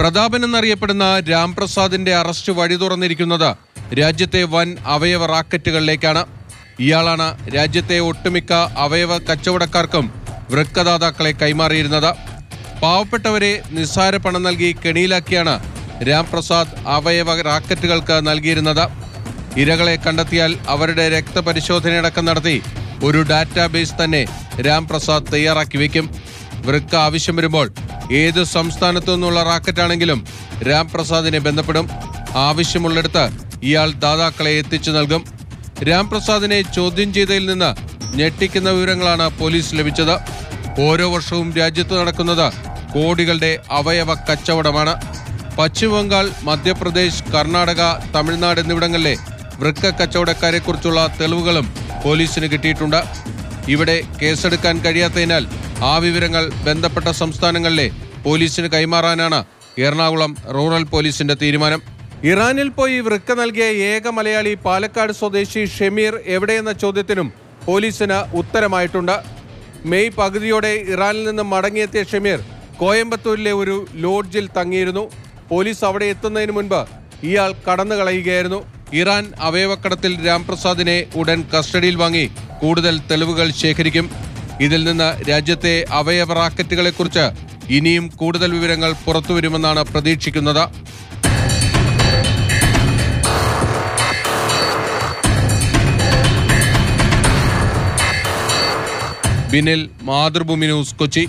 പ്രതാപൻ എന്നറിയപ്പെടുന്ന രാംപ്രസാദിന്റെ അറസ്റ്റ് വഴി തുറന്നിരിക്കുന്നത് രാജ്യത്തെ വൻ അവയവ റാക്കറ്റുകളിലേക്കാണ്. ഇയാളാണ് രാജ്യത്തെ ഒട്ടുമിക്ക അവയവ കച്ചവടക്കാർക്കും വൃക്കദാതാക്കളെ കൈമാറിയിരുന്നത്. പാവപ്പെട്ടവരെ നിസ്സാര പണം നൽകി കെണിയിലാക്കിയാണ് രാംപ്രസാദ് അവയവ റാക്കറ്റുകൾക്ക് നൽകിയിരുന്നത്. ഇരകളെ കണ്ടെത്തിയാൽ അവരുടെ രക്തപരിശോധനയടക്കം നടത്തി ഒരു ഡാറ്റാബേസ് തന്നെ രാംപ്രസാദ് തയ്യാറാക്കി വയ്ക്കും. വൃക്ക ആവശ്യം വരുമ്പോൾ ഏത് സംസ്ഥാനത്തു നിന്നുള്ള റാക്കറ്റാണെങ്കിലും രാംപ്രസാദിനെ ബന്ധപ്പെടും. ആവശ്യമുള്ളിടത്ത് ഇയാൾ ദാതാക്കളെ എത്തിച്ചു നൽകും. രാംപ്രസാദിനെ ചോദ്യം ചെയ്തതിൽ നിന്ന് ഞെട്ടിക്കുന്ന വിവരങ്ങളാണ് പോലീസ് ലഭിച്ചത്. ഓരോ വർഷവും രാജ്യത്ത് നടക്കുന്നത് കോടികളുടെ അവയവ കച്ചവടമാണ്. പശ്ചിമബംഗാൾ, മധ്യപ്രദേശ്, കർണാടക, തമിഴ്നാട് എന്നിവിടങ്ങളിലെ വൃക്ക കച്ചവടക്കാരെക്കുറിച്ചുള്ള തെളിവുകളും പോലീസിന് കിട്ടിയിട്ടുണ്ട്. ഇവിടെ കേസെടുക്കാൻ കഴിയാത്തതിനാൽ ആ വിവരങ്ങൾ ബന്ധപ്പെട്ട സംസ്ഥാനങ്ങളിലെ പോലീസിന് കൈമാറാനാണ് എറണാകുളം റൂറൽ പോലീസിന്റെ തീരുമാനം. ഇറാനിൽ പോയി വൃക്ക നൽകിയ ഏക മലയാളി പാലക്കാട് സ്വദേശി ഷമീർ എവിടെയെന്ന ചോദ്യത്തിനും പോലീസിന് ഉത്തരമായിട്ടുണ്ട്. മെയ് പകുതിയോടെ ഇറാനിൽ നിന്ന് മടങ്ങിയെത്തിയ ഷമീർ കോയമ്പത്തൂരിലെ ഒരു ലോഡ്ജിൽ തങ്ങിയിരുന്നു. പോലീസ് അവിടെ എത്തുന്നതിന് മുൻപ് ഇയാൾ കടന്നു കളയുകയായിരുന്നു. ഇറാൻ അവയവക്കടത്തിൽ രാംപ്രസാദിനെ ഉടൻ കസ്റ്റഡിയിൽ വാങ്ങി കൂടുതൽ തെളിവുകൾ ശേഖരിക്കും. ഇതിൽ നിന്ന് രാജ്യത്തെ അവയവ റാക്കറ്റുകളെക്കുറിച്ച് ഇനിയും കൂടുതൽ വിവരങ്ങൾ പുറത്തുവരുമെന്നാണ് പ്രതീക്ഷിക്കുന്നത്. ബിനിൽ, മാതൃഭൂമി ന്യൂസ്, കൊച്ചി.